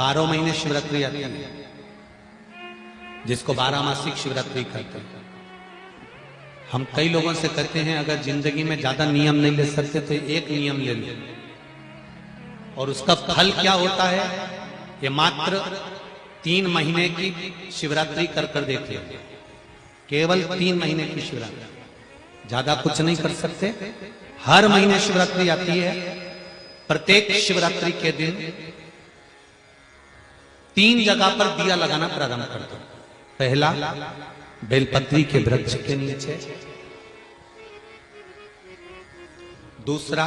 12 महीने शिवरात्रि आती है, जिसको 12 मासिक शिवरात्रि कहते हैं। हम कई लोगों से कहते हैं अगर जिंदगी में ज्यादा नियम नहीं ले सकते तो एक नियम ले लो, और उसका फल क्या होता है ये मात्र 3 महीने की शिवरात्रि कर कर देख लो। केवल 3 महीने की शिवरात्रि, ज्यादा कुछ नहीं कर सकते। हर महीने शिवरात्रि आती है। प्रत्येक शिवरात्रि के दिन 3 जगह पर दिया लगाना प्रारंभ कर दो। पहला, बेलपत्री के वृक्ष के नीचे। दूसरा,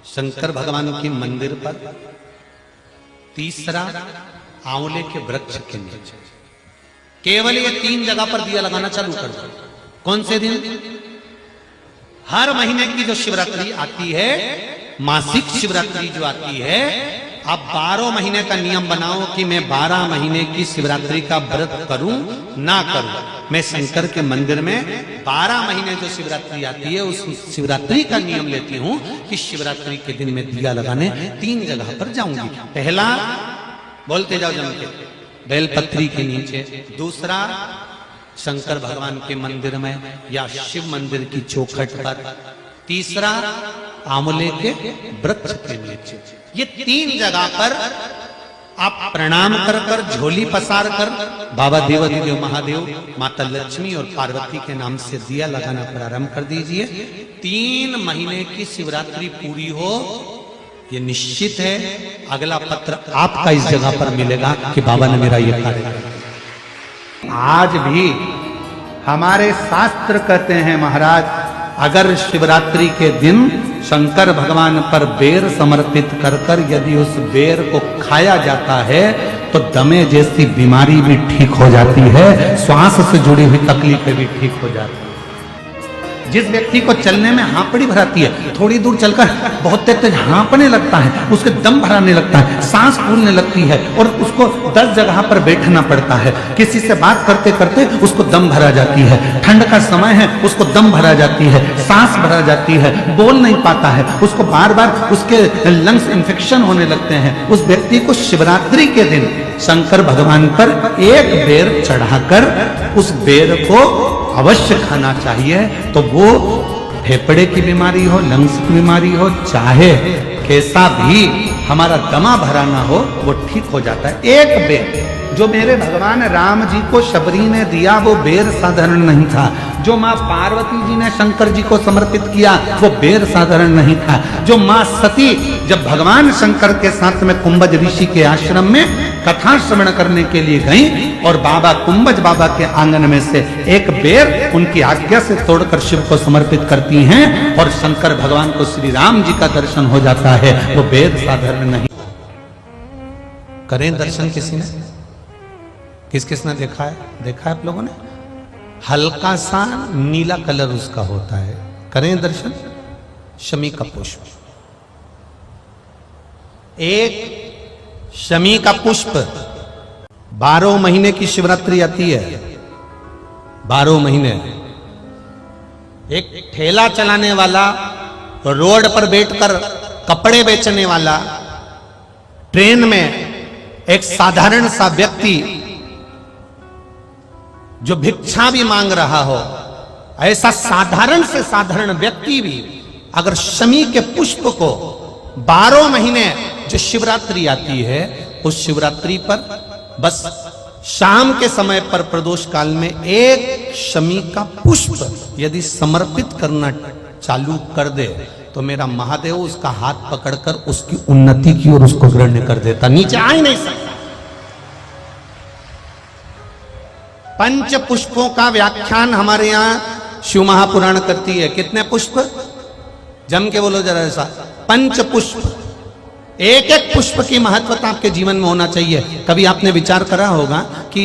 शंकर भगवान के मंदिर पर। तीसरा, आंवले के वृक्ष के नीचे। केवल ये 3 जगह पर दिया लगाना चालू कर दो। कौन से दिन? हर महीने की जो शिवरात्रि आती है, मासिक शिवरात्रि जो आती है, आप 12 महीने का नियम बनाओ कि मैं 12 महीने की शिवरात्रि का व्रत करूं ना करूं। मैं शंकर के मंदिर में 12 महीने जो शिवरात्रि आती है उस शिवरात्रि का नियम लेती हूं कि शिवरात्रि के दिन मैं दिया लगाने 3 जगह पर जाऊंगी। पहला, बोलते जाओ जम के, बेलपत्री के नीचे। दूसरा, शंकर भगवान के मंदिर में या शिव मंदिर की चौखट पर। तीसरा, आंवले के वृक्ष के नीचे। ये 3 जगह पर आप प्रणाम कर कर, झोली पसार कर बाबा देवाधिदेव महादेव, माता लक्ष्मी और पार्वती के नाम से दिया लगाना प्रारंभ कर दीजिए। 3 महीने की शिवरात्रि पूरी हो, ये निश्चित है अगला पत्र आपका इस जगह पर मिलेगा कि बाबा ने मेरा ये कार्य किया। आज भी हमारे शास्त्र कहते हैं महाराज, अगर शिवरात्रि के दिन शंकर भगवान पर बेर समर्पित कर कर यदि उस बेर को खाया जाता है तो दमे जैसी बीमारी भी ठीक हो जाती है, श्वास से जुड़ी हुई तकलीफें भी ठीक हो जाती है। जिस व्यक्ति को चलने में हाँपड़ी भराती है, थोड़ी दूर चलकर बहुत तेज हाँपने लगता है, उसके दम भराने लगता है, सांस फूलने लगती है और उसको 10 जगह पर बैठना पड़ता है। किसी से बात करते करते उसको दम भरा जाती है, ठंड का समय है उसको दम भरा जाती है, सांस भरा जाती है, बोल नहीं पाता है, उसको बार बार उसके लंग्स इन्फेक्शन होने लगते हैं। उस व्यक्ति को शिवरात्रि के दिन शंकर भगवान पर एक बेर चढ़ाकर उस बेर को अवश्य खाना चाहिए। तो वो फेफड़े की बीमारी हो, लंग्स की बीमारी हो, चाहे कैसा भी हमारा दमा भरा ना हो, वो ठीक हो जाता है। एक बेर जो मेरे भगवान राम जी को शबरी ने दिया वो बेर साधारण नहीं था। जो माँ पार्वती जी ने शंकर जी को समर्पित किया वो बेर साधारण नहीं था। जो माँ सती जब भगवान शंकर के साथ में कुंभज ऋषि के आश्रम में कथा श्रवण करने के लिए गई और बाबा कुंभज बाबा के आंगन में से एक बेर उनकी आज्ञा से तोड़कर शिव को समर्पित करती हैं और शंकर भगवान को श्री राम जी का दर्शन हो जाता है। वो बेर साधारण नहीं। करें दर्शन किसी ने? किस किस ने देखा है? देखा है आप लोगों ने? हल्का सा नीला कलर उसका होता है। करें दर्शन। शमी का पुष्प, एक शमी का पुष्प 12 महीने की शिवरात्रि आती है। 12 महीने एक ठेला चलाने वाला, रोड पर बैठकर कपड़े बेचने वाला, ट्रेन में एक साधारण सा व्यक्ति जो भिक्षा भी मांग रहा हो, ऐसा साधारण से साधारण व्यक्ति भी अगर शमी के पुष्प को 12 महीने जो शिवरात्रि आती है उस शिवरात्रि पर बस शाम के समय पर प्रदोष काल में एक शमी का पुष्प यदि समर्पित करना चालू कर दे तो मेरा महादेव उसका हाथ पकड़कर उसकी उन्नति की ओर उसको ग्रहण कर देता, नीचे आ ही नहीं सकता। 5 पुष्पों का व्याख्यान हमारे यहाँ शिव महापुराण करती है। कितने पुष्प? जम के बोलो जरा ऐसा। 5 पुष्प। एक एक पुष्प की महत्वता आपके जीवन में होना चाहिए। कभी आपने विचार करा होगा कि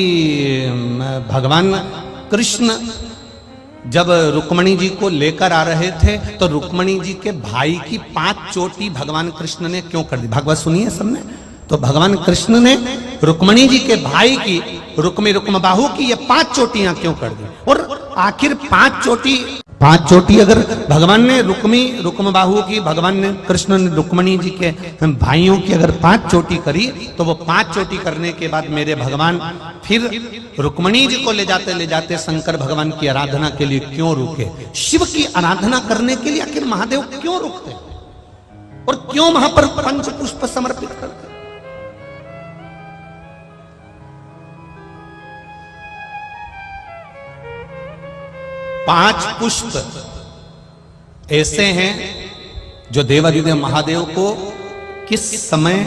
भगवान कृष्ण जब रुक्मणी जी को लेकर आ रहे थे तो रुक्मणी जी के भाई की 5 चोटी भगवान कृष्ण ने क्यों कर दी? भागवत सुनिए सबने। तो भगवान कृष्ण ने रुक्मणी जी के भाई की रुक्म बाहु की ये 5 चोटियां क्यों कर दी? और आखिर 5 चोटी 5 चोटी अगर भगवान ने रुक्म बाहु की, भगवान ने कृष्ण ने रुक्मणी जी के भाइयों की अगर 5 चोटी करी, तो वो 5 चोटी करने के बाद मेरे भगवान फिर रुक्मणी जी को ले जाते शंकर भगवान की आराधना के लिए क्यों रुके? शिव की आराधना करने के लिए आखिर महादेव क्यों रुकते और क्यों वहां पर पंच पुष्प समर्पित करते? पांच पुष्प ऐसे हैं जो देवाधिदेव महादेव को किस समय,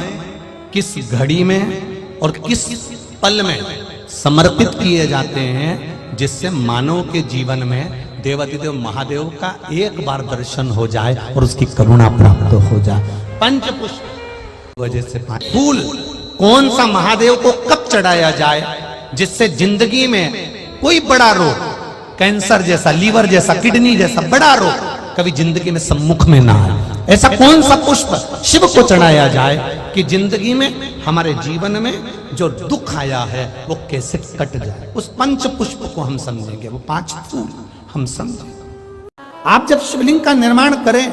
किस घड़ी में और किस पल में समर्पित किए जाते हैं, जिससे मानव के जीवन में देवाधिदेव महादेव का एक बार दर्शन हो जाए और उसकी करुणा प्राप्त हो जाए। पंच पुष्प वजह से फूल कौन सा महादेव को कब चढ़ाया जाए जिससे जिंदगी में कोई बड़ा रोग, कैंसर जैसा, लीवर जैसा, किडनी जैसा बड़ा रोग कभी जिंदगी में सम्मुख में ना आए, ऐसा कौन सा पुष्प शिव को चढ़ाया जाए कि जिंदगी में हमारे जीवन में जो दुख आया है वो कैसे कट जाए। उस पंच पुष्प को हम समझेंगे, वो 5 फूल हम समझेंगे। आप जब शिवलिंग का निर्माण करें,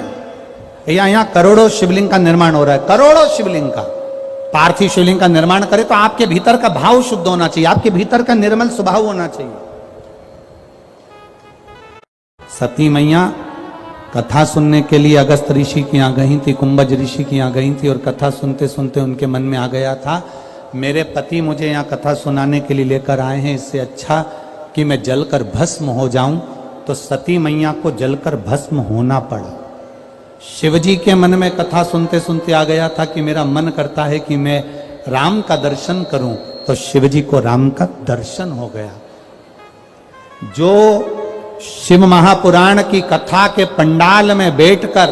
यहाँ करोड़ों शिवलिंग का निर्माण हो रहा है, करोड़ों शिवलिंग का, पार्थिव शिवलिंग का निर्माण करें तो आपके भीतर का भाव शुद्ध होना चाहिए, आपके भीतर का निर्मल स्वभाव होना चाहिए। सती मैया कथा सुनने के लिए अगस्त ऋषि की यहाँ गई थी, कुंभज ऋषि की यहाँ गई थी, और कथा सुनते सुनते उनके मन में आ गया था मेरे पति मुझे यहाँ कथा सुनाने के लिए लेकर आए हैं, इससे अच्छा कि मैं जलकर भस्म हो जाऊं। तो सती मैया को जलकर भस्म होना पड़ा। शिवजी के मन में कथा सुनते सुनते आ गया था कि मेरा मन करता है कि मैं राम का दर्शन करूं, तो शिवजी को राम का दर्शन हो गया। जो शिव महापुराण की कथा के पंडाल में बैठकर,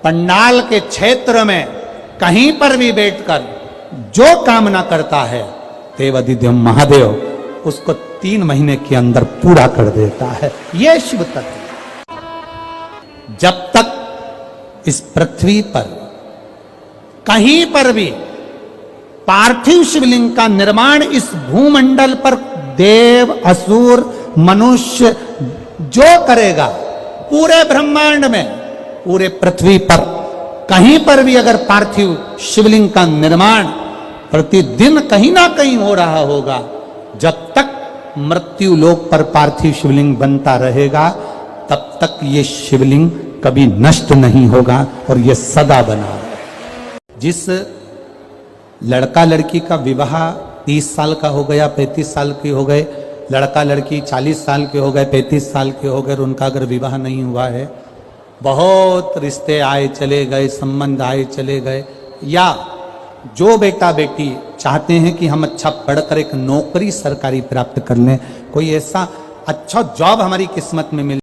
पंडाल के क्षेत्र में कहीं पर भी बैठकर जो कामना करता है, देवाधिदेव महादेव उसको 3 महीने के अंदर पूरा कर देता है। यह शिव तत्व। जब तक इस पृथ्वी पर कहीं पर भी पार्थिव शिवलिंग का निर्माण इस भूमंडल पर देव, असुर, मनुष्य जो करेगा, पूरे ब्रह्मांड में, पूरे पृथ्वी पर कहीं पर भी अगर पार्थिव शिवलिंग का निर्माण प्रतिदिन कहीं ना कहीं हो रहा होगा, जब तक मृत्यु लोक पर पार्थिव शिवलिंग बनता रहेगा तब तक ये शिवलिंग कभी नष्ट नहीं होगा और ये सदा बना रहेगा। जिस लड़का लड़की का विवाह 30 साल का हो गया, 35 साल के हो गए, लड़का लड़की 40 साल के हो गए, 35 साल के हो गए, और उनका अगर विवाह नहीं हुआ है, बहुत रिश्ते आए चले गए, संबंध आए चले गए, या जो बेटा बेटी चाहते हैं कि हम अच्छा पढ़कर एक नौकरी सरकारी प्राप्त कर लें, कोई ऐसा अच्छा जॉब हमारी किस्मत में मिले,